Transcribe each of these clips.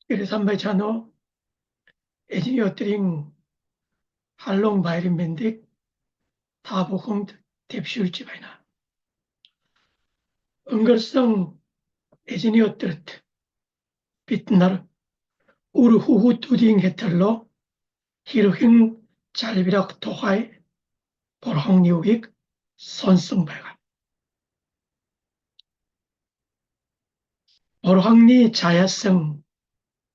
sambaychano ejini otring halong bayrim bendik tabukhum tepshulchi bayna. Өнгөрсөн ejini otrt bitnar ur huhutuding heterlo hirohin 잘비락 тухай борхонниугийг сонсон байгаа. борхонны чаяасан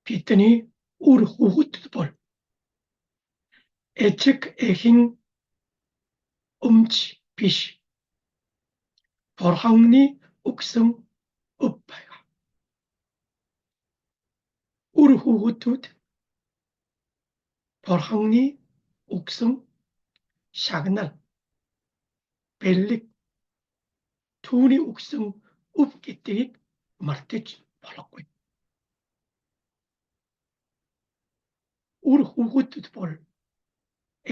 бидний үр хүүхэд бол эцэг эхийн өмч биш. борхонны өгсөн өв байгаа. үр хүүхдүүд борхонны өгсөн шагнал бэлэг түүний өгсөн өв гэдгийг мартаж болохгүй. үр хүүхдүүд бол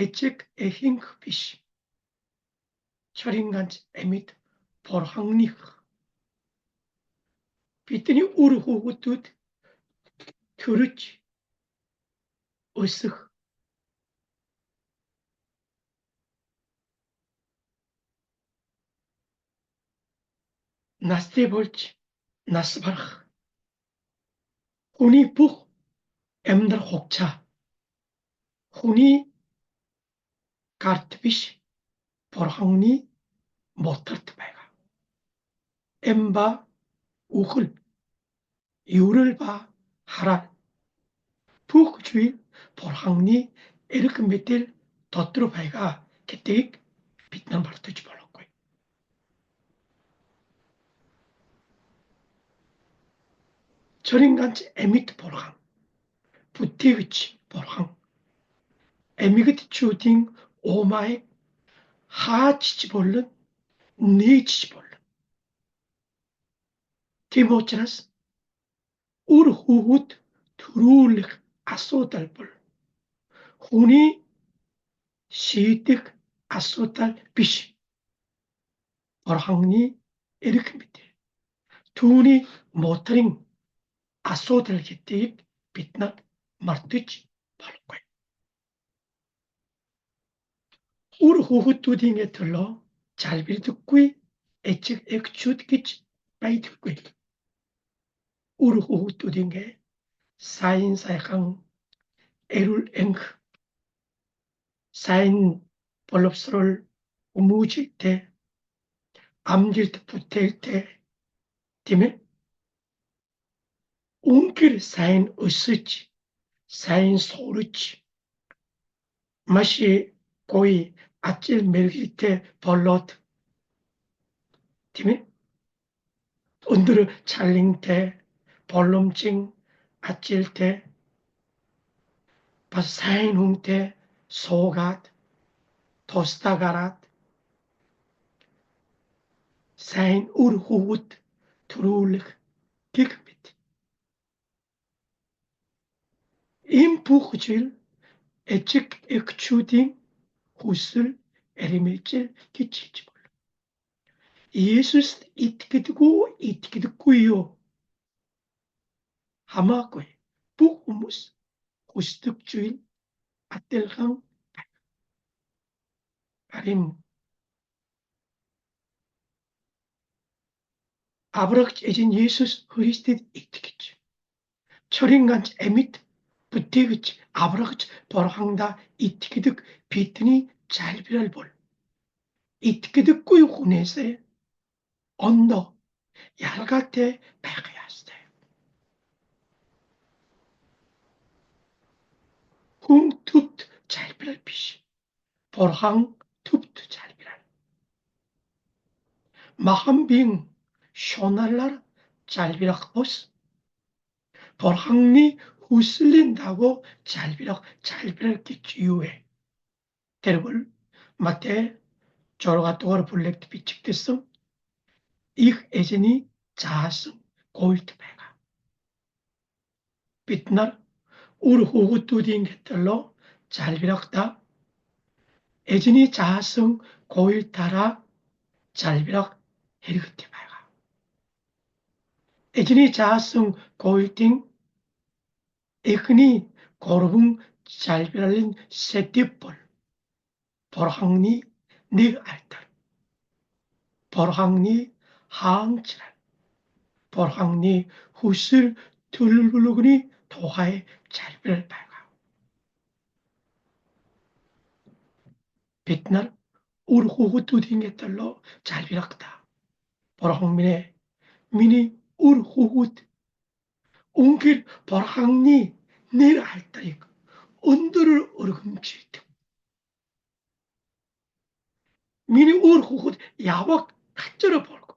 эцэг эхийнх биш. 철인간ч эмит борхонных. бидний үр хүүхдүүд төрөж өсөх настай болж нас барах хүний бүх амьдрах хугацаа хүний гарт биш борхонны моторт байгаа. Эмба үхэл юрэл ба хараа бүх зүйл борхонны эрх мэдэл дотор байгаа гэдгийг бид нар мартаж болохгүй. 철인간ч эмит борхон бүтээгч борхон эмигдчүүдийн уумайг хаачч болон нээжч болон тийм учраас үр хүүхэд төрүүлэх асуудал бол хүний шийдэх асуудал биш. борхонны эрх мэдэл түүний моторын асуудал гэдгийг бид нар мартаж болохгүй. үр хүүхдүүдийн төлөө залбирдаггүй эцэг эхчүүд гэж байдаггүй. үр хүүхдүүдийн сайн сайхан эрүүл энх сайн боловсрол хүмүүжтэй амжилт бүтээлтэй тийм ээ үнэхээр сайн өсөж сайн сурж маш гоё ажил мэргэжлтэй болоод тийм ээ өндөр чалинтай боломжийн ажилтай бас сайн хүнтэй суугаад тусдаа гараад сайн үр хүүхэд төрүүлэх гэх мэт. Ийм бүх зүйл эцэг эхчүүдийн хүсэл эрмэлзэл гэж хэлж байна. Есүст итгэдэггүй юу? Хамаагүй бүх хүмүүс хүсдэг зүйл адилхан байна. Харин аврагч эзэн Есүс Христэд итгэж 철인간ч эмит бүтээгч аврагч борхондоо итгэдэг бидний залбирал бол итгэдэггүй хүнээсээ ондоо ялгаатай байх ёстой. хүн төвд залбирал биш. борхон төвд залбирал. 마음빈 шуналаар залбирах бус борхонны хүслийн дагуу залбирах залбирал гэж юу вэ? Тэр бол Матай 6 дугаар бүлэгт бичигдсэн их эзэний заасан гуйлт байгаа. бид нар үр хүүхдүүдийн төлөө залбирахдаа эзэний заасан гуйлтаараа залбирах хэрэгтэй байгаа. эзэний заасан гуйлтын эхний 3 залбиралын сэдэв бол Бурханы нэг альтар, Бурханы хаанчлал, Бурханы хүсэл төлөвлөгөөний тухай залбирал байгаа. Бид нар үр хүүхдүүдийн төлөө залбирахтаа Бурхан минь ээ, миний үр хүүхэд үнэхээр Бурханы нэр альтарыг өндөр өргөмжилдэг. Миний үр хүүхэд яваг гачраа болго.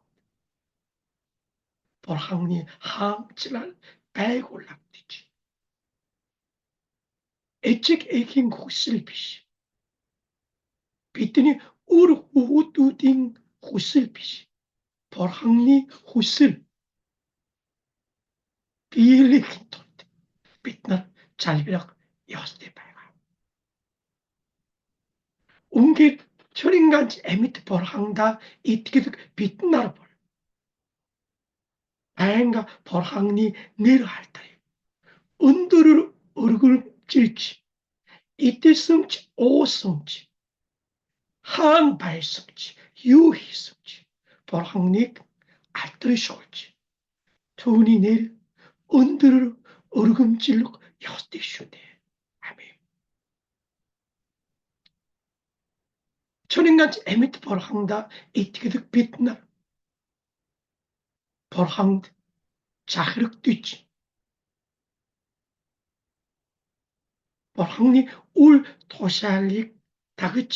Бурханы хаанчлал байгуулагдаж. Эцэг эхийн хүсэл биш. Бидний үр хүүхдүүдийн хүсэл биш. Бурханы хүсэл биелэхийн тулд бид нар залбирах ёстой байгаа. Үнгээр чөринганч амьд Бурхандаа итгэдэг бид нар бол байнга Бурханы нэр альтарыг өндөрөөр өргөмжилж, идэсэмж, уусамж, хаан байсамж, юу хийсэмж Бурханыг алдаршуулж, түүний нэр өндөр өргөмжлөх ёстой шүү дээ. Амен. чөринганч амьд Бурхандаа итгэдэг бид нар Бурханд захирагдж, Бурханы үл тушаалыг дагаж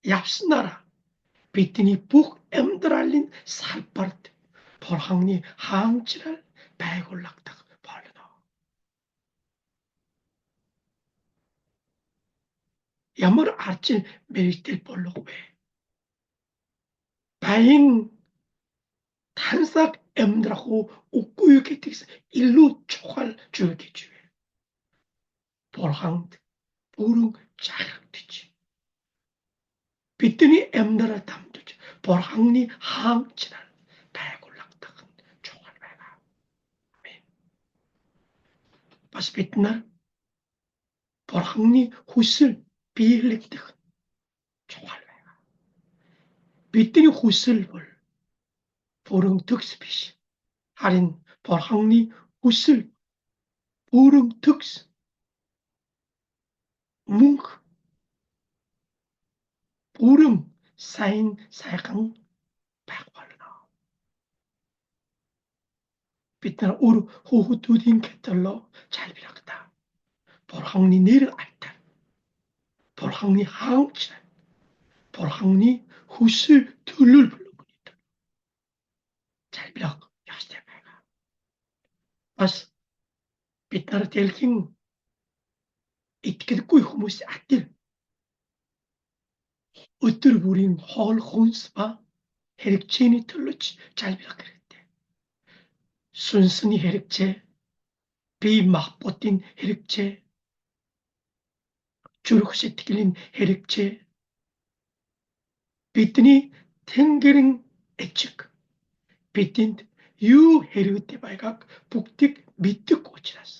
явснараа бидний бүх амьдралын салбарт Бурханы хаанчлал байгуулагдах болно. Ямар арчил мэрэгтэл болох вэ? Баян тансаг амьдрах уу үгүй гэдгээс илүү чухал зүйл гэж байна. Бурханд бүрэн захирагдж, бидний амьдрал дамжиж Бурханы хаанчлал байгуулагдах нь чухал байгаа. Амен. Бас бид нар Бурханы хүсэл биелэгдэх чухал байгаа. Бидний хүсэл бол бүрэн төгс биш. Харин Бурханы хүсэл бүрэн төгс, мөнх, бүрэн сайн сайхан байх болно. Бид нар үр хүүхдүүдийн төлөө залбирахтаа Бурханы нэр альтар, Бурханы хаанчлал, Бурханы хүсэл төлөвлөгөөний төлөө залбирах ёстой байгаа. Бас бид нар дэлхийн итгэдэггүй хүмүүс атир өдөр бүрийн хоол хүнс ба хэрэгцээний төлөө залбирах хэрэгтэй. Сүнсний хэрэгцээ, бие махбодын хэрэгцээ, зүрх сэтгэлийн хэрэгцээ, бидний Тэнгэрийн эцэг бидэнд юу хэрэгтэй байгааг бүгдийг мэддэг учраас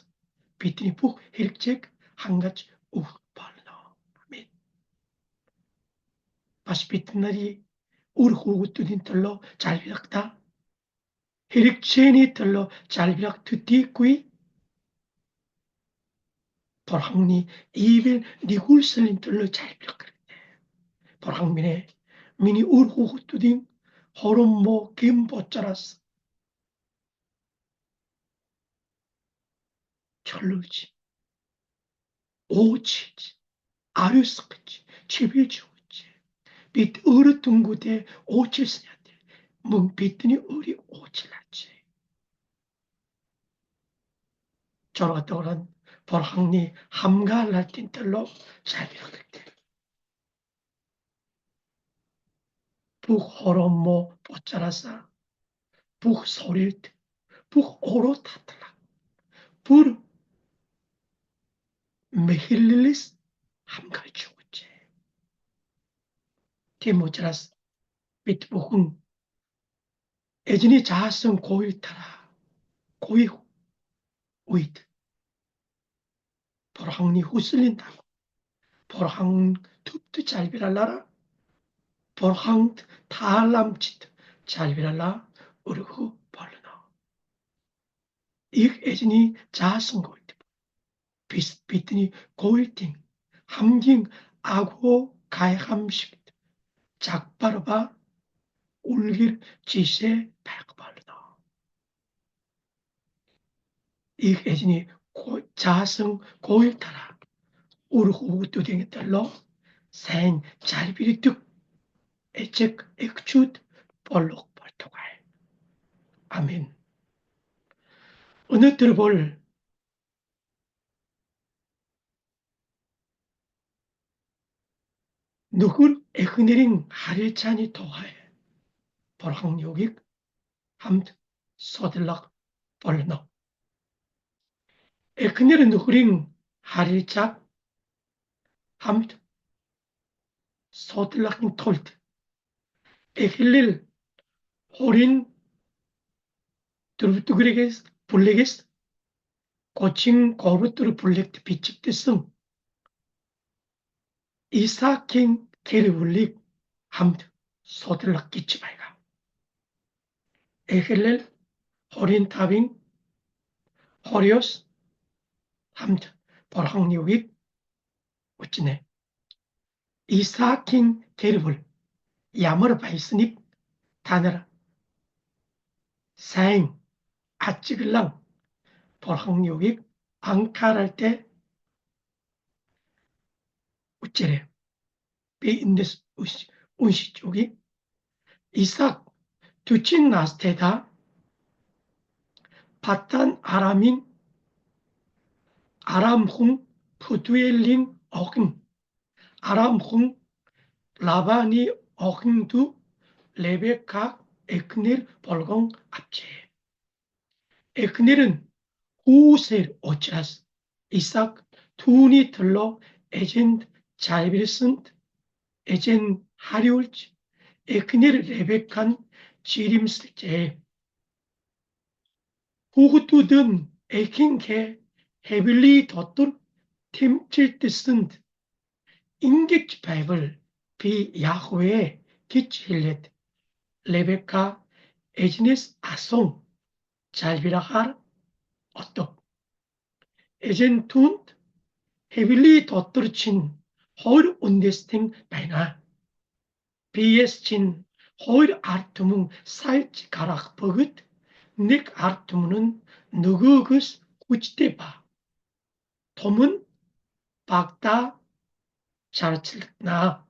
бидний бүх хэрэгцээг хангаж өгөх болно. Амен. Бас бидний үр хүүхдүүдийн төлөө залбирахдаа хэрэгцээний төлөө залбирах төдийгүй Бурханы ивэл нэгүүлслийн төлөө залбирах хэрэгтэй. Бурхан минь ээ, миний үр хүүхдүүдийн хорон муу гэм бочраас чөлөөж, уучиж, ариусгаж, чивэж өгч. Бид өөрөө түнгүүдээ уучлсан яа. Мөн бидний өөрийг уучлаач. Жоргодорон Бурханы хамгаалалтын төлөө залбирах хэрэгтэй. Бүх хорон муу бочараасаа, бүх сорилт, бүх уруу татлаг, бүр мэхлэлээс хамгаалж өгч. Тийм учраас бид бүхэн эзний заасан гуйг тараа, гуйг үед 보라항니 후슬린다고. 보라항 툭트 잘비랄라라. 보라항 탈람짓 잘비랄라. 우르후 벌르나. 이 애진이 자승고이드. 비스비트니 고일팅. 함징 아고 가해함식. 작바르바 울길 지세 백발르나. 이 애진이 자승 고일타라. 우르후 뚜댕이 달러. 생 잘비리 뚝 에책 액추드 볼록 볼토갈. 아멘. 오늘 들어볼 누굴 에그네링 하릴찬이 토하에 볼항요익 함드 소들락 볼너. 에그네르 누구링 하릴착 함드 소들락인 톨트. 에힐릴 호린 두르뚜그레게스 블레게스 고칭 고르뚜르 블렉트 비칙드승 이사킹 게르블릭 함드 소들락 기치바이가 에힐렐 호린 타빙 호리오스 함드 볼항요익 우찌네 이사킹 게르블 야머르 바이스닉 다너라 사잉 아찌글랑 볼항요익 앙칼할 때 우찌래 비인데스 운시 쪽이 이삭 두친 나스테다 바탄 아람인 아람홍 푸두엘린 어흥 아람홍 라바니 어흥두 레베카 에크넬 볼공 앞제 에크넬은 후셀 오치라스 이삭 투니 들러 에젠 잘비르슨트 에젠 하리올치 에크넬 레베칸 지림슬제 후후뚜든 에킹케 헤빌리 더tur 팀칠뜨슨트 인객 바이블 비 야후에 기치힐렛 레베카 에지네스 아송 잘비라할 어떡 에젠 툰트 헤빌리 더tur 친 허일 운데스팅 바이나 비에스 친 허일 아르투문 살치 가락 버긋 닉 아르투문은 누구그스 구치테바 톰은 박다 잘칠나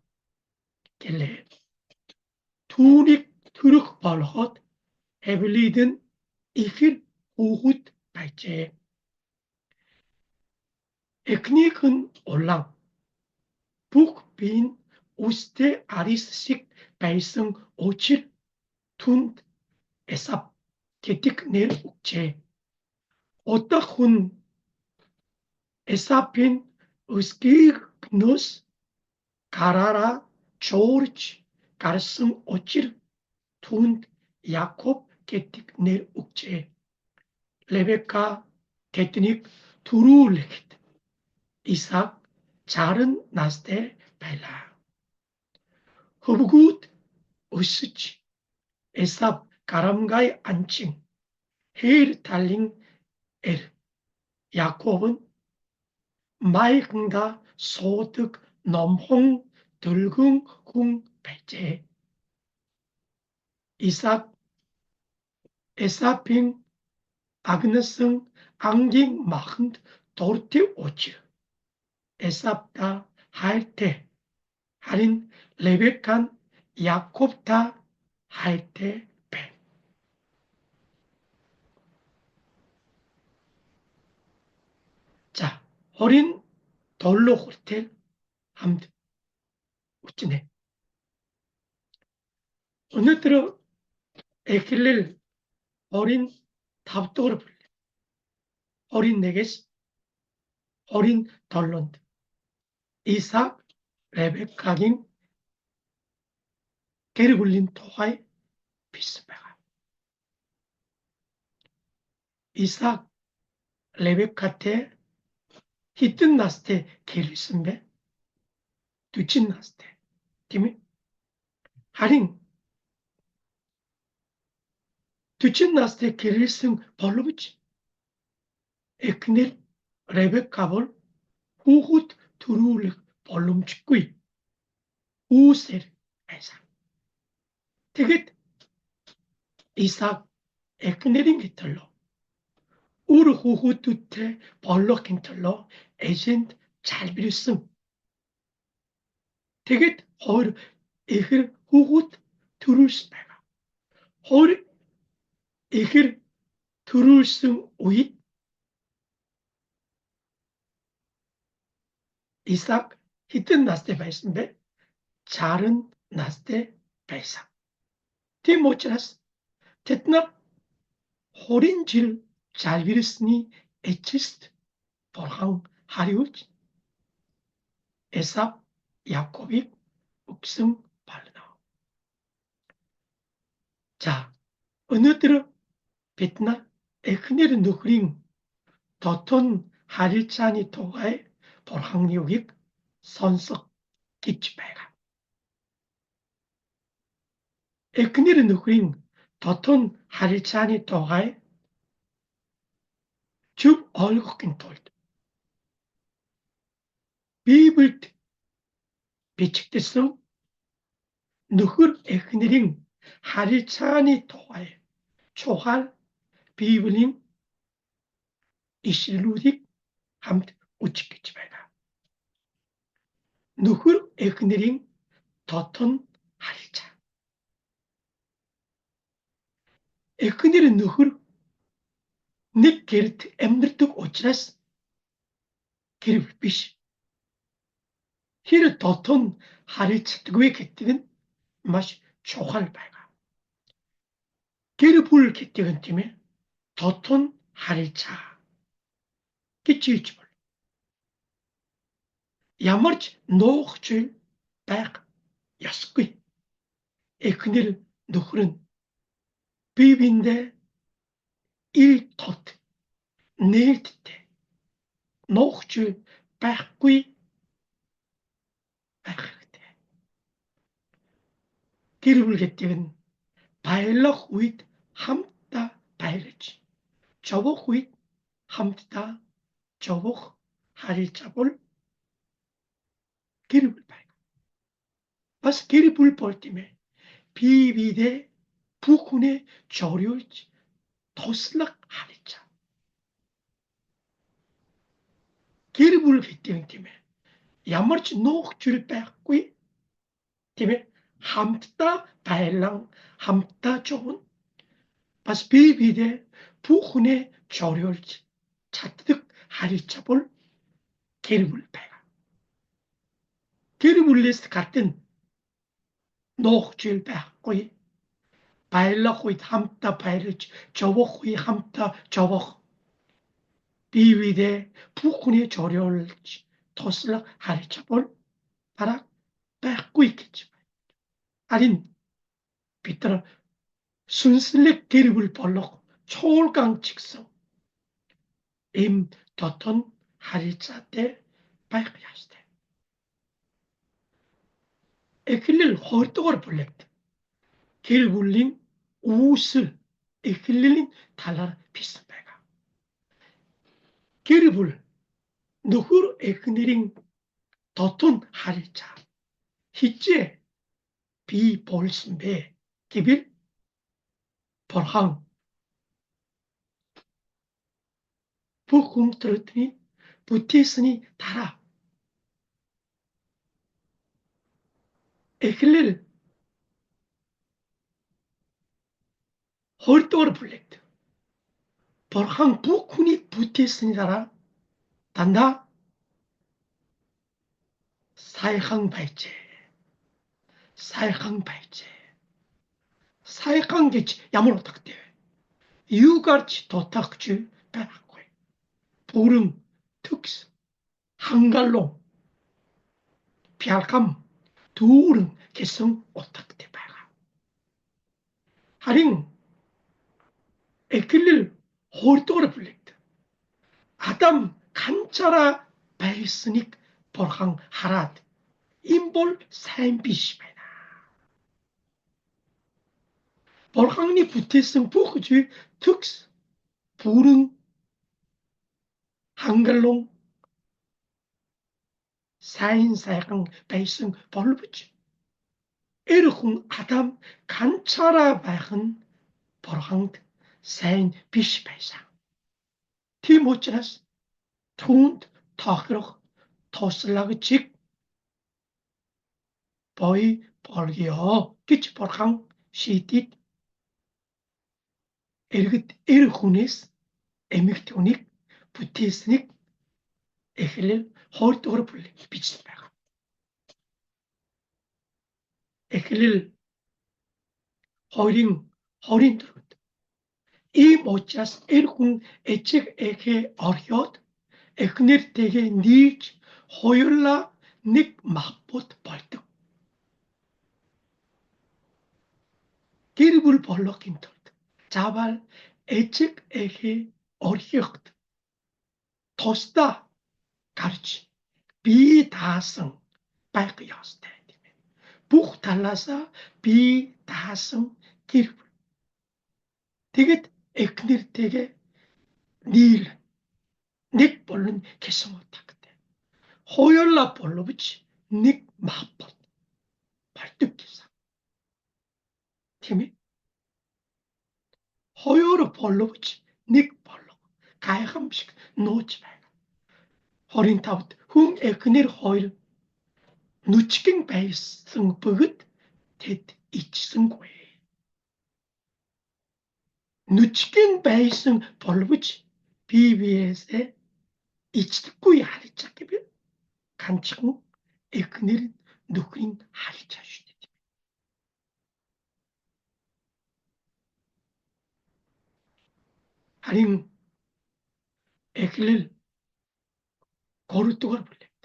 겔레 투닉 트룩 벌헛 헤빌리든 이힐 우훗 발제 에크닉은 올랑 북빈 우스테 아리스식 발성 오칠 툰 에삽 게틱 넬 욱제 오딱훈 에사핀 으스키그노스 가라라 조르치 가르승 오칠 툰 야콥 게틱 넬 욱제 레베카 게트닉 두루레깃 이삭 자른 나스테 발라 허브굿 으스치 에삽 가람가이 안칭 헤일 달링 엘 야콥은 마이흥다 소득 넘홍 들궁 궁 발제 이삭 에사핑 아그네승 앙깅 마흔 도르티 오치 에삽다 할테 할인 레베칸 야콥다 할테 벤. 자, 어린 돌로 호텔 함드 우찌네. 오늘 들어 에킬릴 어린 답도를 불래. 어린 네게스 어린 덜론드 이삭 레베카긴 게르굴린 토하이 비스베가 이삭 레베카테 хэдэн настай гэрэлсэн бэ? 40 настай. Тийм ээ. Харин 40 настай гэрэлсэн боловч эхнэр Ребекка бол хүүхэд төрүүлэх боломжгүй үүсэр байсан. Тэгэд Исаак эхнэрийн төлөө үр хүүхэдүүдтэй болохын төлөө эзэнд залбирсан. Тэгэд хоёр эхэр хүүхэд төрүүлсэн байгаа. Хоёр эхэр төрүүлсэн үед Исаак хэдэн настай байсан бэ? 60 настай байсан. Тийм учраас тэд нар 20 жил залбирсны эцэст Бурхан хариулж Эсав Яаковыг өгсөн болно. За, өнөөдөр бид нар эхнэр нөхрийн дотн харилцааны тухай Бурханы үгийг сонсох гэж байгаа. Эхнэр нөхрийн дотн харилцааны тухай зөв ойлгохын тулд Библиэд бичигдсэн нөхөр эхнэрийн харилцааны тухай чухал Библийн ишлэлүүдийг хамт үзэх гэж байна. Нөхөр эхнэрийн дотн харилцаа. Эхнэр нөхөр нэг гэрд амьдардаг учраас гэр бүл биш. Хэр дотн харилцдаггүй гэдэг нь маш чухал байгаа. Гэр бүл гэдэг нь тийм ээ дотн харилцаа гэж хэлж байна. Ямар ч нуух зүйл байх ёсгүй. Эхнэр нөхөр нь бие биендээ ил тод нээлттэй нуух зүйл байхгүй байх хэрэгтэй. Гэр бүл гэдэг нь баярлах үед хамтдаа баярлаж, зовох үед хамтдаа зовох харилцаа бол гэр бүл байна. Бас гэр бүл бол тийм ээ бие биедээ бүх хүнээ зориулж туслах харилцаа. Гэр бүл гэдэг нь тийм ээ ямар ч нуух зүйл байхгүй тийм ээ хамтдаа баярлан хамтдаа зовно. Бас бие биедээ бүх хүнээ зориулж чаддаг харилцаа бол гэр бүл байна. Гэр бүлээс гадна нуух зүйл байхгүй. Баярлах үед хамтдаа баярлаж, зовох үед хамтдаа зовох. Бие биедээ бүх хүнээ зориулж туслах харилцаа бол бараг байхгүй гэж байна. Харин бид нар сүнслэг гэр бүл болох чуулган ч гэсэн ийм дотн харилцаатай байх ёстой. Эхлэл 2 дугаар бүлэгт гэр бүлийн үүсэл эхлэлийн талаар бичсэн байгаа. Гэр бүл нөхөр эхнэрийн дотн харилцаа хизээ бий болсон бэ гэвэл Бурхан бүх хүндрэлтний бүтээсний дараа Эхлэл 2 дугаар бүлэгт Бурхан бүх хүнийг бүтээсний дараа дандаа сайхан байжээ. Сайхан байжээ. Сайхан гэж ямар утгатай вэ? Юу гарч дутагч байхгүй. Бүрэн төгс хангалуун пялхам дүүрэн гэсэн утгатай байгаа. Харин Эхлэл 2 дугаар бүлэгт Адам ганцаараа байсныг Бурхан хараад энэ бол сайн биш байна. Бурханы бүтээсэн бүх зүйл төгс бүрэн хангалуун сайн сайхан байсан боловч эр хүн Адам ганцаараа байх нь Бурханд сайн биш байсан. Тийм учраас түүнд тохирох туслагчийг бий болгоё гэж Бурхан шийдээд эргэд эр хүнээс эмэгтэй хүнийг бүтээснийг Эхлэл 2 дугаар бүлэгт бичсэн байна. Эхлэл 2:24-д ийм учраас эр хүн эцэг эхээ орхиод эхнэртэйгээ нийлж хоёулаа нэг махбут болдог. Гэр бүл болохын тулд заавал эцэг эхээ орхиход тусдаа гарч бие даасан байх ёстой. Бүх талаасаа бие даасан гэр бүл. Тэгэд эхнэртэйгээ нийл нэг болно гэсэн утгатай. Хоёулаа боловч нэг махбат болдог гэсэн. Тийм ээ. Хоёр боловч нэг болов. Гайхамшиг нууж байна. 25-д хүн эхнэр хоёр нүчгэн байсан бөгөөд тэд ичсэнгүй. Нүчгэн байсан боловч бие биесээ ичдэггүй харж байгаа гэвэл ганцхан эхнэр нөхрийг харж байгаа шүү дээ. Харин Эхлэл 3 дугаар бүлэгт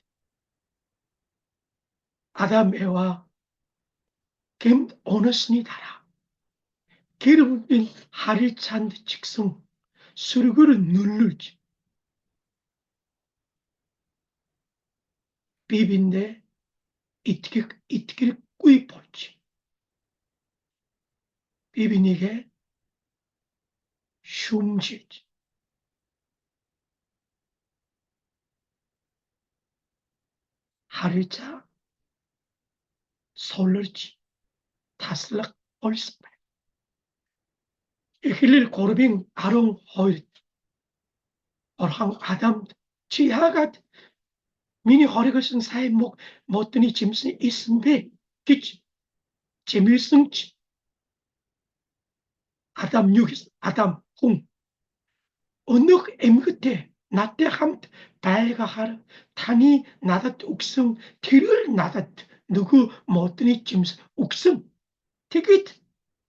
Адам Ева гэмт унасны дараа гэр бүлийн харилцаанд ч гэсэн сүргэр нөлөөлж бие биендээ итгэрэггүй болж бие бинийгээ шүмжилж харилцаа суларж таслах болсон байна. Эхлэл 3:12 Бурхан Адамд чи яагаад миний хоригосон сайн модны жимсний исэн бэ гэж жимсэн ч Адам юу гэсэн? Адам хүн өнөх эмгэгтэй надтай хамт байгахаар таны надад өгсөн тэрээр надад нөгөө модны жимс өгсөн. Тэгэд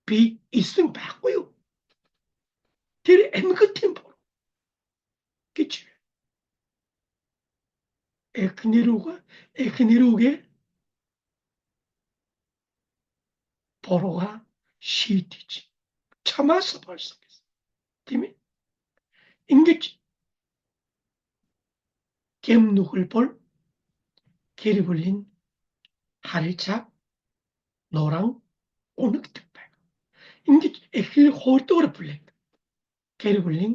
би исэн байхгүй юу? Тэр эмгэгтэй бол гэж эхнэрүүгээ бороо шийдэж чамаас болсон гэсэн. Тийм ээ. Ингэж гэм нөхөл бол гэр бүлийн харилцаа нуран унагдаг байна. Ингэж Эхлэл 2 дугаар бүлэг гэр бүлийн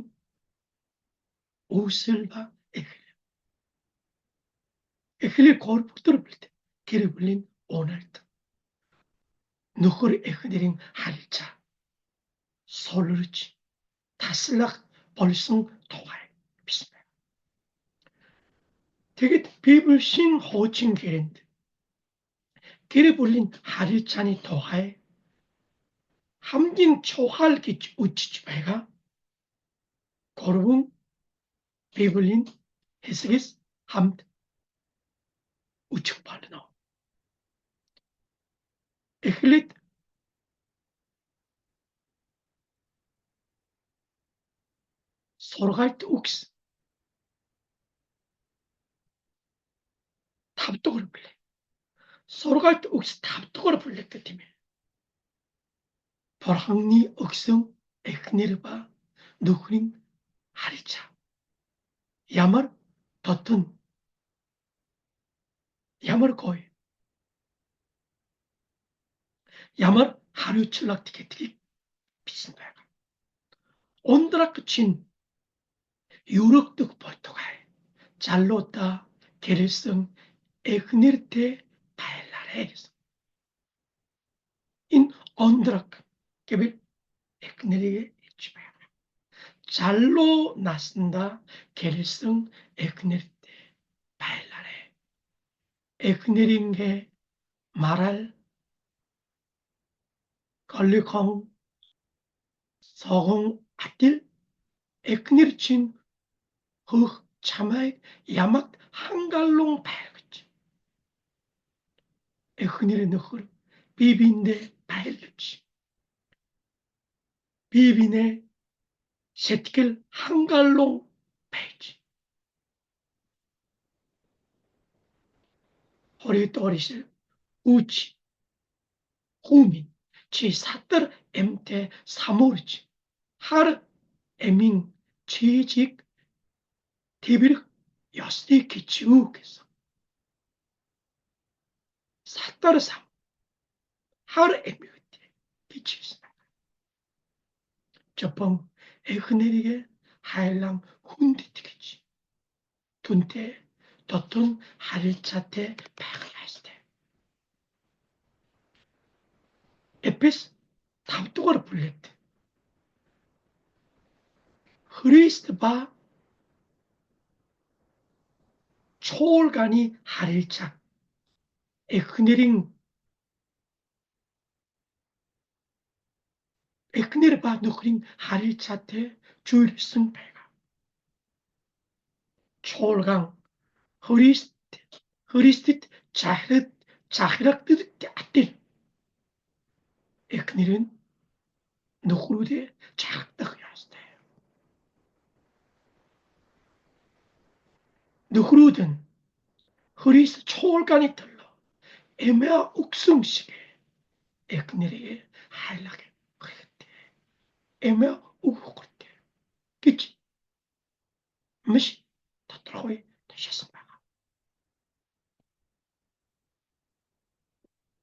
үүсэл ба Эхлэл 3 дугаар бүлэг гэр бүлийн унагд нөхөр эхнэрийн харилцаа сулрж таслах болсон тухай бичсэн байна. Тэгэд Библи шин хуучин гэрэнд гэр бүлийн харилцааны тухай хамгийн чухал гэж үзэж байгаа 3 Библийн хэсгээс хамт үзэх болно. Эхлээд сургаалт үгс 5 дугаар бүлэг. Сургаалт үгс 5 дугаар бүлэгт тийм ээ. Бурханы өгсөн эхнэр ба нөхрийн харилцаа ямар дотн ямар гоё. Ямар хариуцлага гэдгийг бичсэн байгаа. Ундрах чинь өрөгдөх болтугай. Залуудаа гэрэлсэн эхнэртэй байлаарэ гэсэн. Энэ ундрах гэвэл эхнэрийг хэлж байгаа. Залуу наснда гэрэлсэн эхнэртэй байлаарэ. эхнэр인게 말할 걸리콩 서공 아틸 эхнэр чинь хөх чамайг ямагт хангалуун байлгаж эхнэр нөхөр бие биендээ байлгаж бие биенээ сэтгэл хангалуун байж 호리또리실 우치 후민 чи садар эмтэй самуурж хар эмийн чижиг тэвэрх ёсныг хичүү гэсэн. Садар сам хар эмэгтэй хичээсэн. Жапон эхнэрийг хайлан хүндэт гэж. Түнтэй дотн харилцаатай байх ёстой. Эпес 5 дугаар бүлэгт Христ ба 초월간이 харилцаа эхнэр ба нөхрийн харилцаатай зүйлсэн байгаа. 초월간 Христэд захирагддаг адил эхнэр은 нөхрүүдэд захирагдах ёстой. нөхрүүд нь Христ 초월간이 들러 애매한 옥숨식에 эхнэрийг хайлах хэрэгтэй. 애매한 옥хөртэй гэж маш тодорхой тушаасан байна.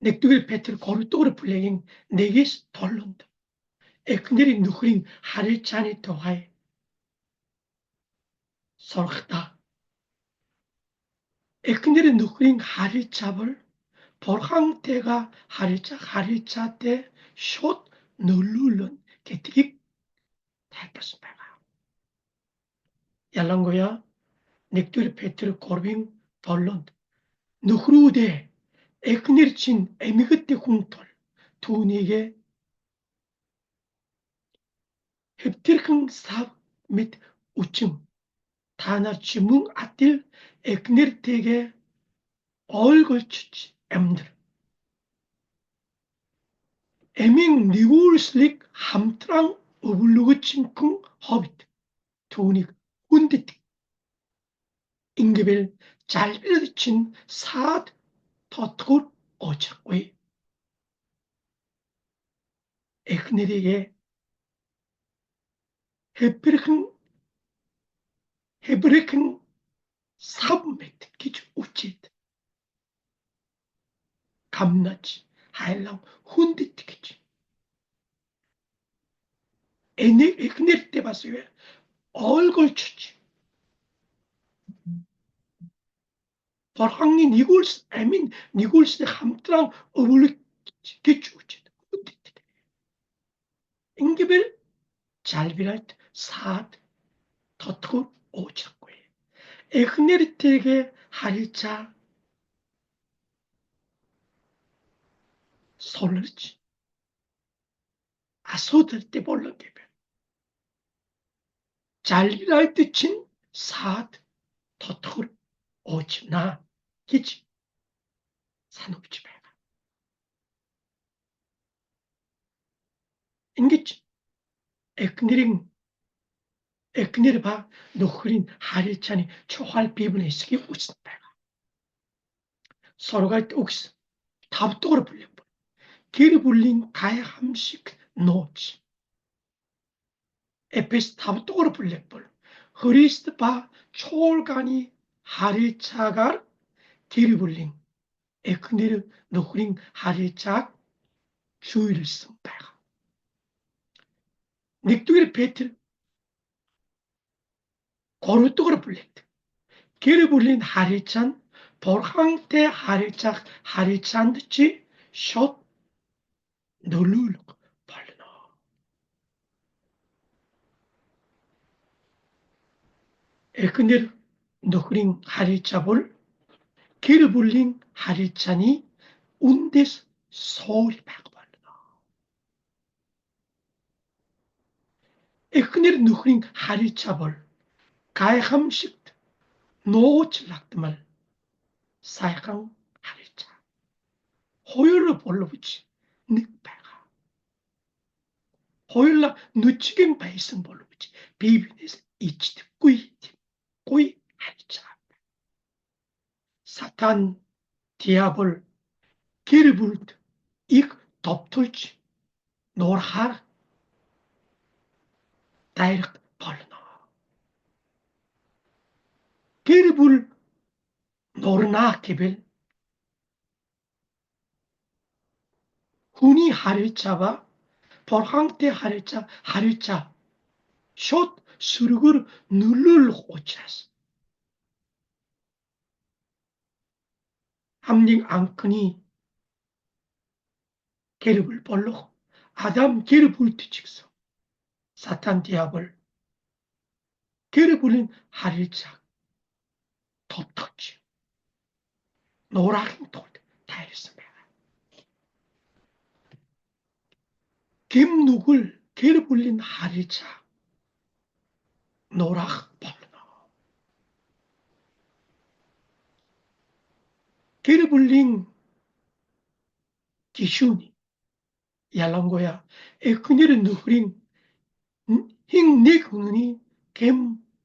нэгдүгээр Петр 3 дугаар бүлгийн 1-ээс 7-нд эхнэрийн нөхрийн харилцааны тухай сургахдаа эхнэрийн нөхрийн харилцаавал бурхантэй가 харилцаатэй шууд нөлөөлнө гэдгийг тайлбарсан байна. ялангуяа нэгдүгээр Петр 3-ын 7-нд нөхрүүдээ эхнэр чинь эмэгтэй хүн тул түүнийг хэвтэрхэн сав мэд үчим та нар ч мөн адил эхнэртэйгээ ойлголцож амьдр. эмийн нэгүүлслийг хамтран өвлөгөжинхэн ховд түүнийг хүндэт. ингэвэл залбирал чинь саад тодгор очихгүй. эхнэрийг хэврэхэн сав мэд гэж үчээд 감나지 хайлан хүндэт гэж. эхнэртэй бас ойлголцож бурханы амийн нэгүүлсний хамтран өвлөж гэж үчээд хүндэт. ингэвэл залбиралд саад тодгор 오чихгүй. эхнэртэйгээ харилцаа солирч асуудалтай болон гэв. залбиралд чинь саад тодгор 오чих나 гэж сануулж байна. ингэж эхнэр ба нөхрийн харилцааны чухал библийн хэсгийг үзсэн байна. сургаалт үгс 5 дугаар бүлэг. гэр бүлийн гайхамшиг нууц. 에베소 5 дугаар бүлэг бол Христ ба 초월간이 харилцаагаар гэр бүлийн эхнэр нөхрийн харилцааг зүйрлсэн байгаа. Нэгдүгээр Петр 3-р бүлэгт гэр бүлийн харилцаа нь Бурхантай харилцаанд чи шууд нөлөөлөх болно. Эхнэр нөхрийн харилцаа бол гэр бүлийн харилцааны үндэс суурь байх болно. Эхнэр нөхрийн харилцаа бол гайхамшигт нууцлагдмал сайхан харилцаа. Хоёр боловч нэг байгаа. Хоёулаа нүчгэн байсан боловч Библиэс ичдэггүй харилцаа. Сатан, диавол гэр бүлд их товтулж нуурхаар дайрах болно. Гэр бүл нуурнаа гэвэл хүний харилцаава Бурхантай харилцаа шууд сүргээр нөлөөлөх учраас хамгийн анхны гэр бүл болох Адам гэр бүлд ч гэсэн Сатан, диавол гэр бүлийн харилцааг тотгож нураахын тулд тайрсан байна. Гэм нүгэл гэр бүлийн харилцаа нураах болно. Гэр бүлийн гишүүний ялангуяа эхнэр нөхрийн хин нэг хүний гэм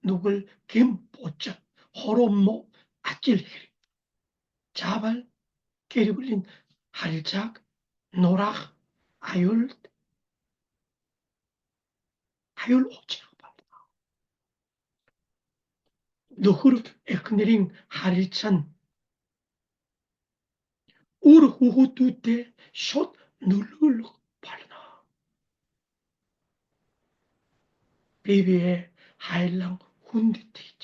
нүгэл гэм бочоо хороммо ажил хэрэг. Заавал гэр бүлийн харилцааг нураах аюул учрах болно. Нөхөр эхнэрийн харилцаа нь үр хүүхдүүдэд шууд нөлөөлөх болно. Бибие хайлан хүндэтгэж,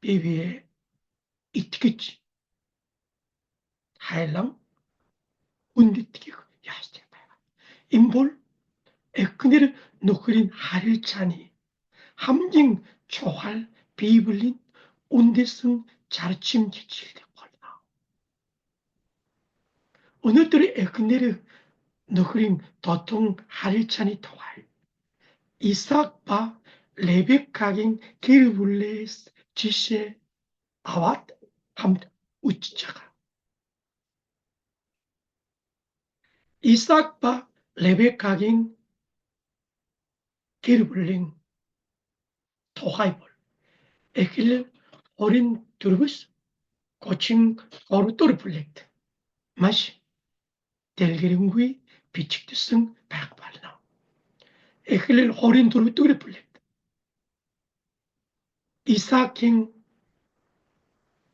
бибие итгэж хайлан хүндэтгэх яастай байна. Энэ бол эхнэр нөхрийн харилцааны хамгийн чухал Библийн үндэстэн зарчим гэж хэлдэг болно. Өнөөдөр эхнэр нөхрийн дотн харилцааны тухай Исаак ба Ребекагийн гэр бүлээс жишээ аваад хамт үзэж байгаа. Исаак ба Ребекагийн гэр бүлийн тухай бол Эхлэл 24-с 33-р бүлэгт маш дэлгэрэнгүй бичигдсэн байх болно. Эхлэл 24-р бүлэгт Исаакийн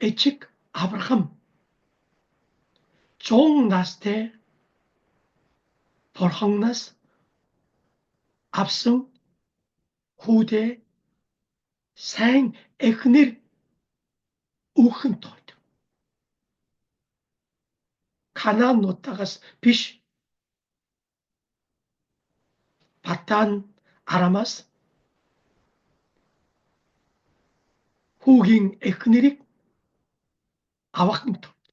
эцэг Авраам 100 настай Бурханаас авсан хүүдээ сайн эхнэр өгөхын тулд Канаануудаас биш Патан Арамаас хүүгийн эхнэрийг авахын тулд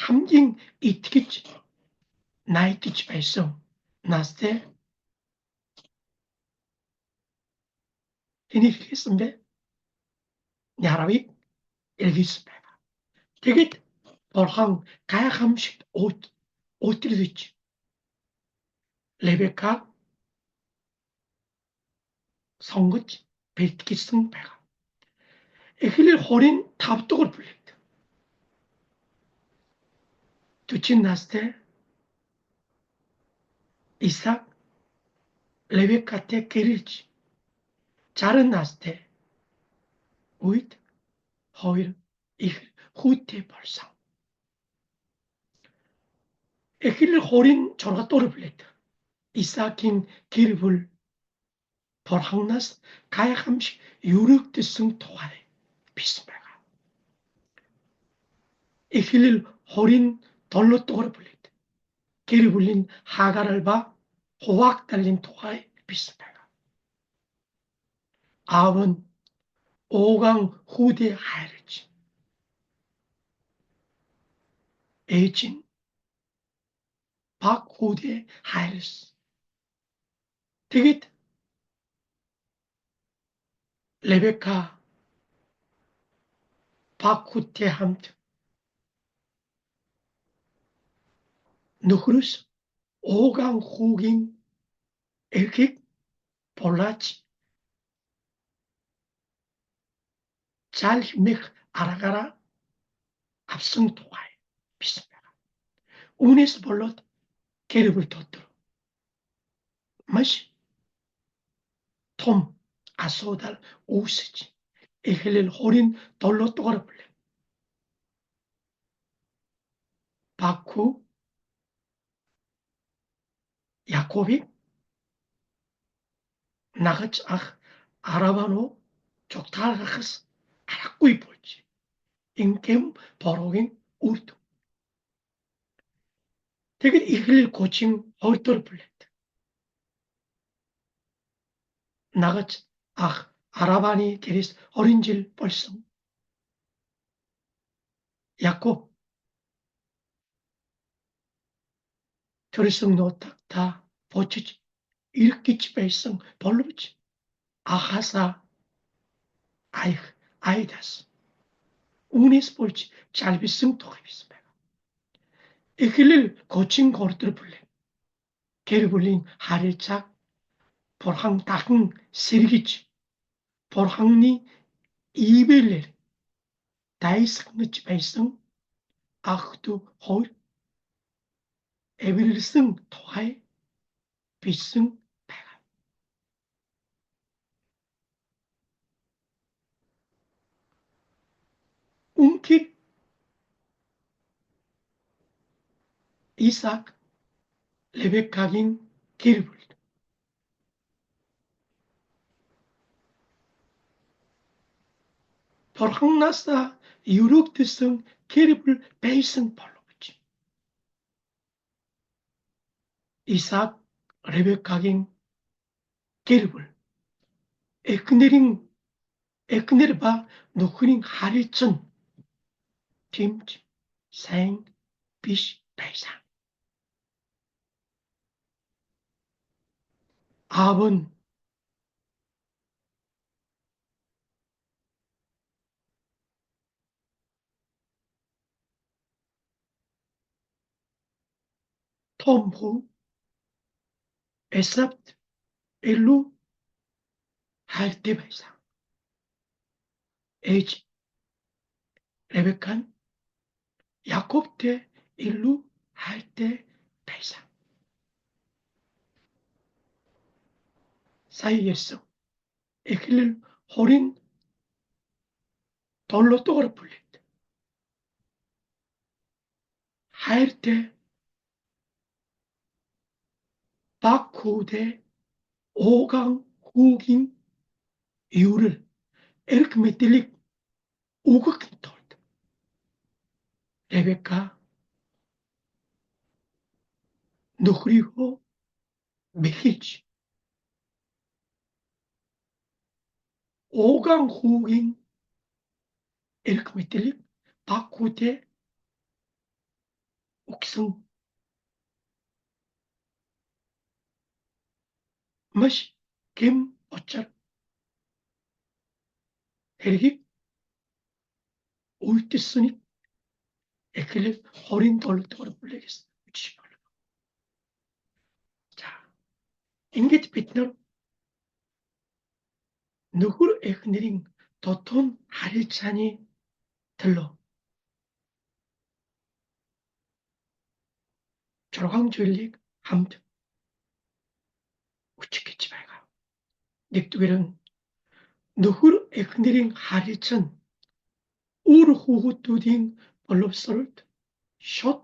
хамгийн итгэж найдаж байсан настай хэнийг хэлсэн бэ? Яравыг илгээсэн байна. Тэгэд Бурхан гайхамшигт уучлж Ребека сонгож бэлтгэсэн байна. Эхлэл 25-р бүлэгт 40 настай Исаак Ребекатай гэрэлж 60 настай үед хоёр их хүүтэй болсон. Эхлэл хорийн 6 дугаар бүлэгт Исаакийн гэр бүл Бурханаас гайхамшиг өргөгдсөн тухай бичсэн байна. Эхлэл 27 дугаар бүлэгт гэр бүлийн Хагарал ба Хуваагдалийн тухай бичсэн байна. Аав нь уугаан хүүдээ хайрлаж, ээж нь баг хүүдээ хайрласан. Тэгэд Ребека баг хүүдтэй хамт нөхрөөс уугаан хүүгийн эрхийг булааж залхимэх аргаараа авсан тухай бичсэн байна. Үүнээс болоод гэр бүл дотор маш том асуудал үүсэж эхлэл 27 дугаар бүлэг баг хүү Яаковыг нагаж ах Лаван руу зугтаахаас аргагүй болж ингээм бороогийн үр дүн. Тэгэд эхлэл 32 дугаар бүлэгт нагаж ах Лаваны гэрээс 20 жил болсон Яков төрсөн нутагтаа буужиж ирэх гэж байсан боловч ахаасаа айдас үүнээс болж залбисан тухай байсан байна. Эхлэл 33 дугаар бүлэг гэр бүлийн харилцааг Бурхан дахин сэргэж Бурханы ивэлэр дайсагнаж байсан ах дүү хоёр эвэрлсэн тухай бичсэн байна. Үнэхээр Исаак Ребекагийн гэр бүл Бурханаас өргөгдсөн гэр бүл байсан боловч Исаак Ребекагийн гэр бүл эхнэр ба нөхрийн харилцаа нь тэмж сайн биш байсан. Аав нь том хүү Эсавт илүү хайртай байсан. Ээж Ребека нь Яаковтэй илүү хайртай байсан. Сая ярьсан эхлэл 27 дугаар бүлэгт хайртай баг хүүдээ уугаан хүүгийн еврэл эрх мэдлийг өгөх тулд Ребека нөхрийгөө бэхэж уугаан хүүгийн эрх мэдлийг баг хүүдээ өгсөн маш гэм учир хэргийг үйлдэлсэнийг эхлэл 27 дугаар бүлэгээс бичиж байна. За ингэж бид нар нөхөр эхнэрийн дотн харилцааны төлөө 6 зүйлийг хамт үчих гэж байгаа. Нэгдүгээр нь нөхөр эхнэрийн харилцаа нь 우리 хүүхдүүдийн боловсролд шууд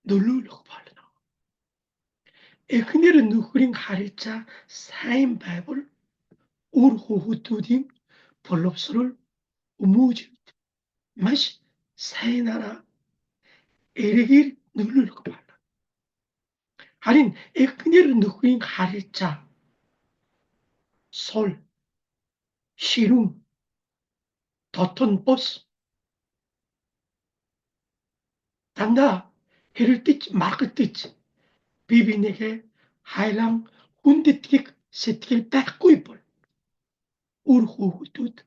нөлөөлөх болно. Эхнэр нөхрийн харилцаа сайн байвал үр хүүхдүүдийн боловсрол хүмүүжид маш сайнараа эргээр нөлөөлөх болно. Харин эхнэр нөхрийн харилцаа сул, ширүүн, дотн бус дандаа хэрэлдэж маргагдаж бие биенийхээ хайлан хүндэтгэх сэтгэл байхгүй бол үр хүүхдүүд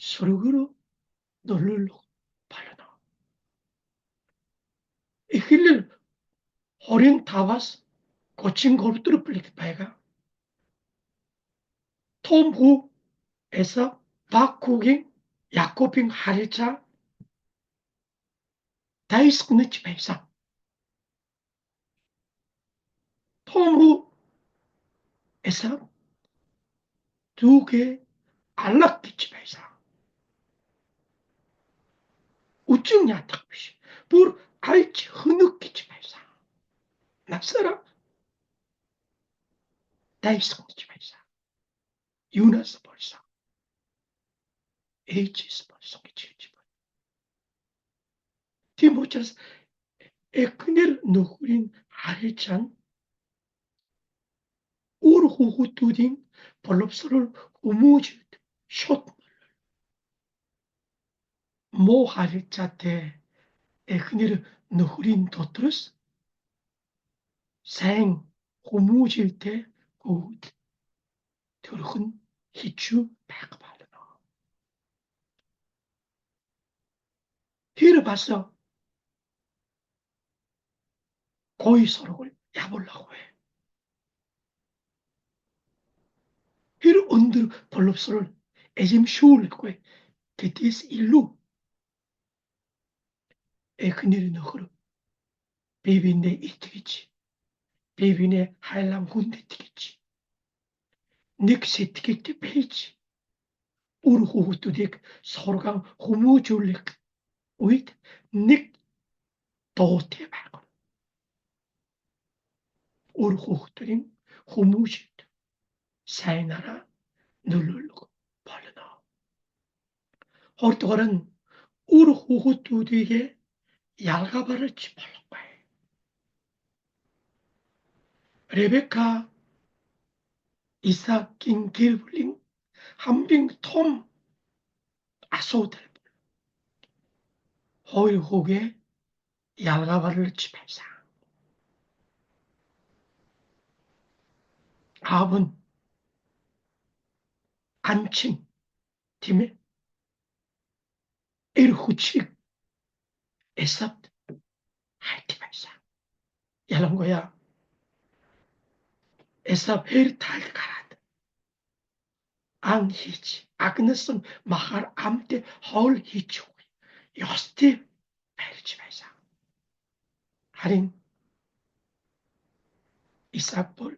сөргөрөө нөлөөлөх болно. Эхлэл 25-аас 33 дэх бүлэг байгаа. Том хүү Эсав баг хүүгийн Якобын харилцаа дайсагнаж байсан. Том хүү Эсав дүүгээ аллах гэж байсан. Үчин ядах биш. Бүр альж хөнөг гэж байсан. Насаараа дайсагнаж байсан. Юунаас болсон? Ээжээс болсон гэж хэлж байна. Тийм учраас эхнэр нөхрийн харилцаа нь үр хүүхдүүдийн боловсрол хүмүүжид шууд муу харилцаатай эхнэр нөхрийн дотроос сайн хүмүүжлтэй хүүхэд төрөх нь хичүү байх болно. Тэр бас гоё сургууль явуулах вэ? Тэр өндөр боловсрол эзэмшүүлэхгүй гэдгээс илүү эхнэр нөхөр бие биендээ итгэж, бие биенээ хайлан хүндэтгэж, нэг сэтгэлд байж үр хүүхдүүдийг сургаан хүмүүжүүлэх үед нэг дуутай байх. Үр хүүхдийн хүмүүжид сайнараа нөлөөлөх болно. Хоёрдугаар нь үр хүүхдүүдийг ялгаа барьж болохгүй. Ребека Исаакийн гэр бүлийн хамгийн том асуудал хоёр хүүгээ ялгаа барьж байсан. Аав нь анчин тийм ээ. Эр хүчийг Эсавд хайдаг байсан. Ялангуяа Эсав хэр тал гараад ан хийж агнасан махаар амт хоол хийж ёстой барьж байсан. Харин Исаак бол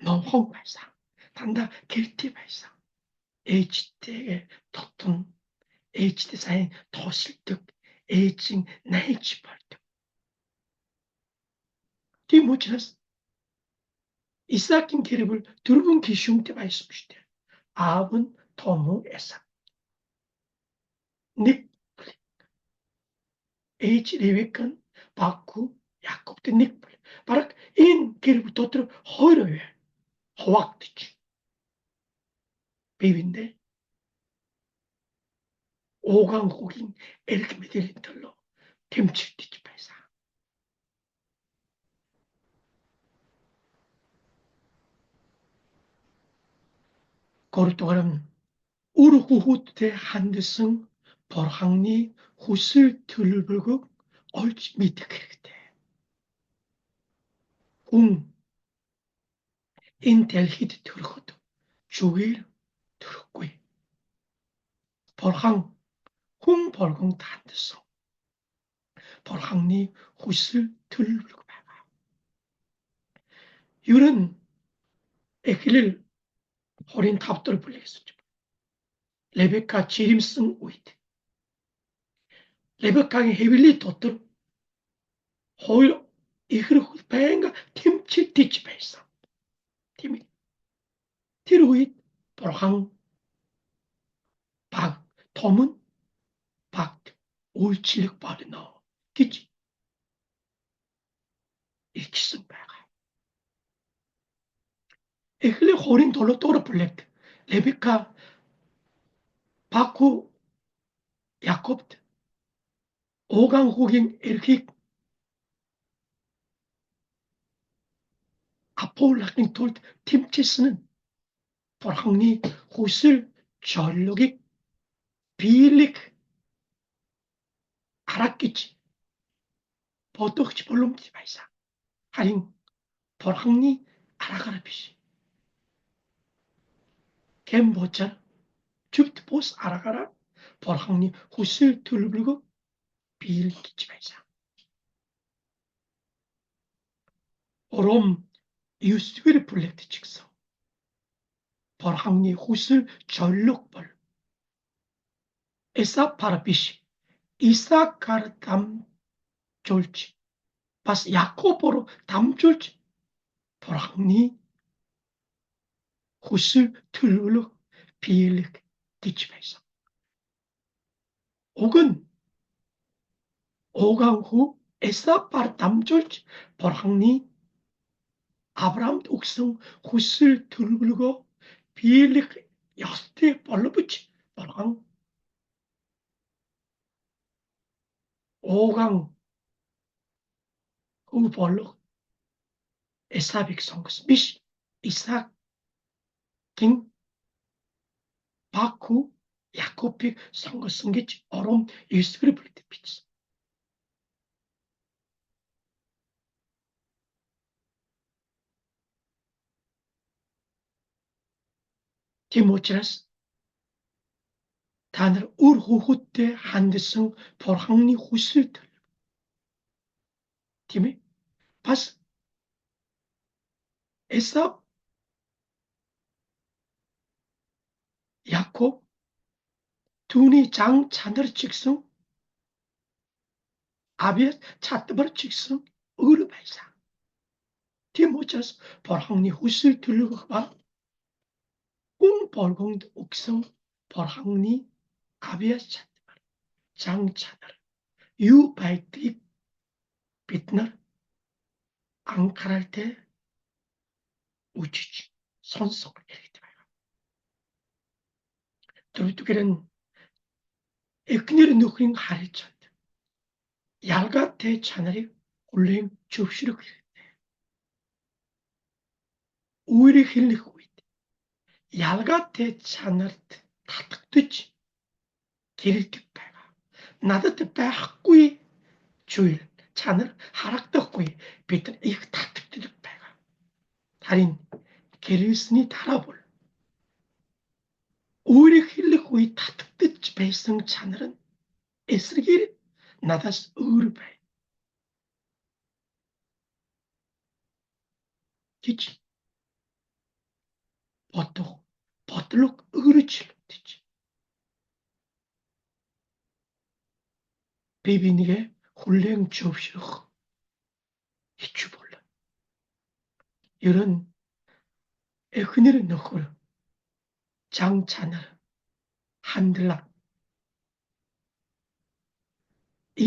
номхон байсан. Дандаа гэртээ байсан. Ээжтэйгээ дотн ээжтэй сайн тусалдаг, ээжийн найз болдог. Тийм учраас Исаакийн гэр бүл дөрвөн гишүүнтэй байсан биш үү? Аав нь том хүү Эсав. Нэг ээж Ревека нь баг хүү Якобт нэг бүл. Бараг энэ гэр бүл дотор 2% хуваагдчих. Бивэндээ уугаан хүүгийн эрх мэдлийн төлөө тэмцэгдэж байсан. Гуравдугаар нь үр хүүхэдтэй хандсан Бурханы хүсэл төлөвлөгөөг олж мэдэх хэрэгтэй. Хүн энэ дэлхийд төрөхөд зүгээр төрөхгүй. Бурхан хүн болгонд хандсан Бурханы хүсэл төлөвлөгөө байгаа. Ер нь Эхлэл 25 дахь бүлэгс Ребека жирэмсэн үед Ребекагийн хэвлэл дотор хоёр ихэр хөл байнга тэмцэж байсан. Тийм ээ. Тэр үед Бурхан баг том нь багт үйлчлэх болно гэж илчсэн байгаа. Эхлээд 27 дугаар бүлэгт Ребека Баку Яаковт Оган хүүгийн эрхийг апуулахын тулд тэмцсэн нь Бурханы хүсэл зорилгыг биелэх арга гэж бодогч боломж байсан. Харин Бурханы аргаар биш. Хэн бочаар зөвхт бус аргаараа Бурханы хүсэл төлөвлөгөө биелгэж байсан. Ром 9-р бүлэгт ч гэсэн Бурханы хүсэл зорилго бол Эсаваар биш, Исаакаар дамжуулж бас Яаковоор дамжуулж Бурханы хүсэл төлөвлөгөө биелгэж байсан. Уг нь Оган хүү Эсаваар дамжуулж Бурханы Авраамд өгсөн хүсэл төлөвлөгөө биелэх ёстой боловч Бурхан Оган хүү болох Эсавыг сонгосон биш. Исаакийн Баку Яаковыг сонгосон гэж Ром 9-р бүлэгт бичсэн. Тийм учраас та нар үр хүүхэдтэй хандсан Бурханы хүсэл төлөв. Тийм ээ. Бас Эсав Яаков түүний зан чанар ч гэсэн Авиас чадвар ч гэсэн өөр байсан. Тийм учраас Бурханы хүсэл төлөвлөгөө ба гүн болгонд өгсөн Бурханы Авиас чадвар, зан чанар юу байдгийг бид нар анхааралтай үжиж сонсох хэрэгтэй байна. Дөрөвдүгээр нь эхнэр нөхрийн харилцаанд ялгаатай чанарыг хүлээн зөвшөөрөх хэрэгтэй. Үүрийг хэлэх үед ялгаатай чанарт татагдж гэрэлдэг байгаа. Надад байхгүй зүйл чанар харагдахгүй бид нар их татагддаг байгаа. Харин гэрэлсний дараа бол өөрийг хэлэх үед татагдж байсан чанар нь эсрэгээр надаас өөр байна гэж бодлого өөрчлөгдөж бие бинийгээ хүлээн зөвшөөрөх хичүү болно. Ер нь эхнэр нөхөр зан чанар хандлага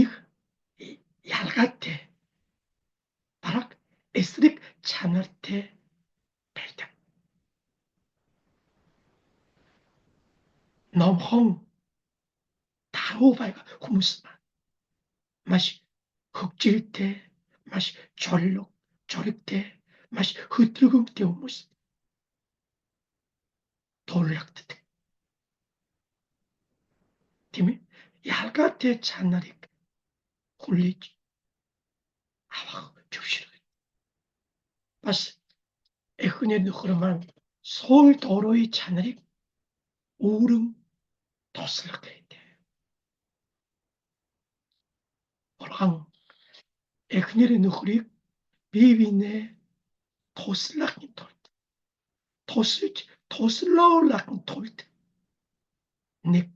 их ялгаатай бараг эсрэг чанартай байдаг. Номхон таруу байгаа хүмүүс маш хөгжилтэй, маш зоригтой, маш хөдөлгөөнтэй хүмүүс тулгддаг. Тийм ээ. Ялгаатай чанарыг хүлээж авах зөвшөөрөх. Бас эхнэр нөхөр маань сул дорой чанарыг өөрөн тослох хэрэгтэй. Бурхан эхнэр нөхрийг бие биенээ туслахын тулд туслуулахын тулд нэг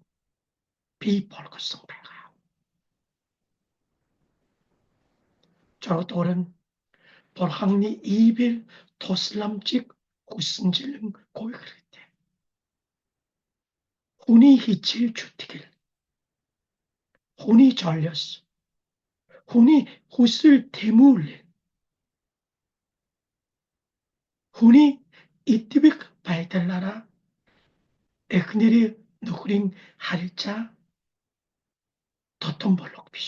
бий болгосон байгаа. 저도는 Бурханы иибэл тусламжийг хүссэн жилэн гуйх хэрэгтэй. Хүний хичээл зүтгэл, хүний жолиос, хүний хүсэл тэмүүлэл, хүний итгэх байдлаараа эхнэрийн нөхрийн харилцаа дотон болох биш.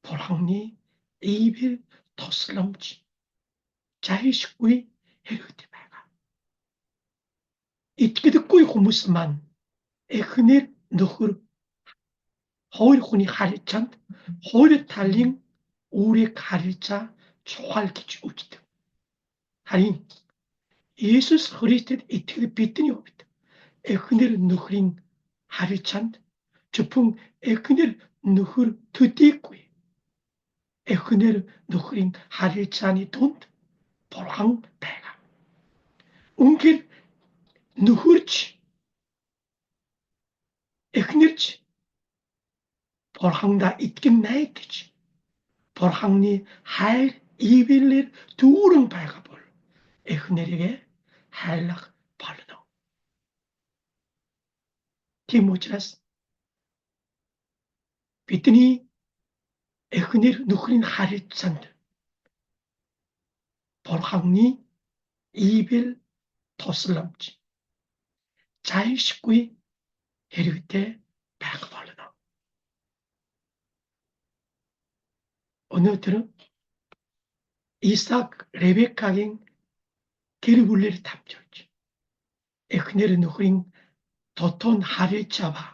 Бурханы иибэл тусламж 자의식구의 해로되 байгаа. Итгэдэггүй хүмүүс маань эхнэр нөхөр хоёр хүний харилцаанд хоёр талын үүрэг харилцаа чухал гэж үздэг. Харин Иесус Христэд итгэх бидний хувьд эхнэр нөхрийн харилцаанд зөвхөн эхнэр нөхөр төдийгүй эхнэр нөхрийн харилцааны дунд Бурхан байгаа. Үнэхээр нөхөрч эхнэрч Бурхандаа итгэн найдаж Бурханы хайр ивэл дүүрэн байгаа бол эхнэрээ хайрлах болно. Тийм учраас бидний эхнэр нөхрийн харилцаанд Бурханы ивэл тусламж 자의식구의 хэрэгтэй байх болно. өнөөдөр Исаак Ребекагийн гэр бүлээр дамжуулж эхнэр нөхрийн дотоод харилцаава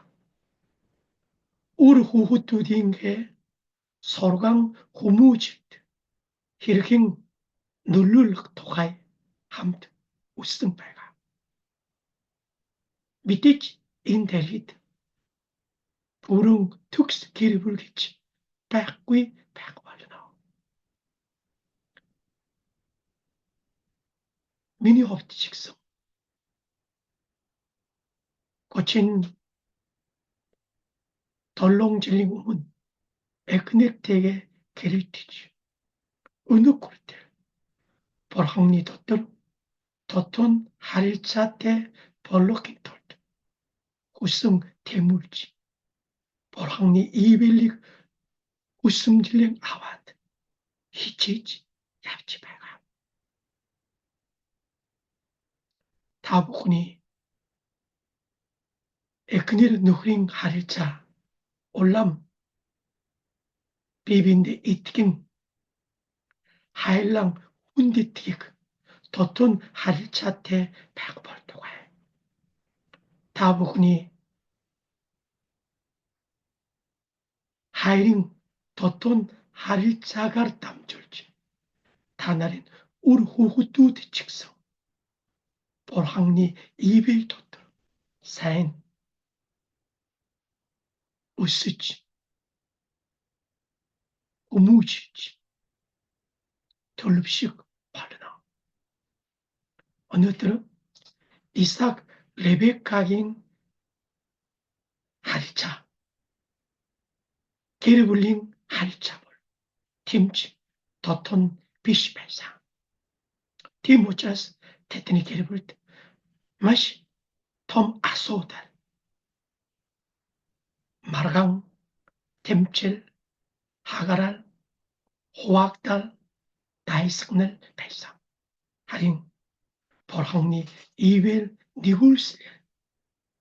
үр хүүхдүүдийнхээ сургаан хүмүүжид хэрхэн нөлөөлөх тухай хамт үзсэн байгаа. Мэдээж энэ дэлхийд бүрэн төгс гэр бүл гэж байхгүй байх болно. Миний хувьд ч гэсэн 37 жилийн өмнө эхнэртэйгээ гэрэлтэж өнөөгөртэй Бурханы дотор дотоод харилцаатай болохын тулд хүсэн тэмүүлж Бурханы ивэл хүсэмжлэн аваад хичээж явж байгаа. Та бүхний эхнэр нөхрийн харилцаа улам бие биендээ итгэн хайрлан хүндэтгэх дотоод харилцаатай байх болтугай. Та бүхний хайрын дотоод харилцаагаар дамжуулж та нарын үр хүүхдүүд ч гэсэн Бурханы ивэл дотор сайн өсөж хүмүүжиж төлөвшөх болно. өнөөдөр Исаак Ребекагийн харилцаа гэр бүлийн харилцаа бол тэмч дотон биш байсан. Тийм учраас тэдний гэр бүлд маш том асуудал, маргаан, тэмцэл, хагарал, хуваагдал, дайсагнал байсан. Харин Бурханы ивэл нэгүүлсээр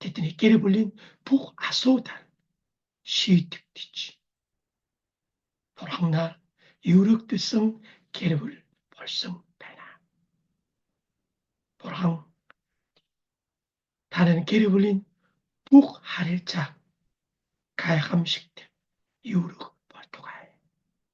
тэдний гэр бүлийн бүх асуудал шийдэгдэж Бурханаар өргөдсөн гэр бүл болсон байна. Бурхан 다른 гэр бүлийн бүх харилцаа гайхамшигт өргөх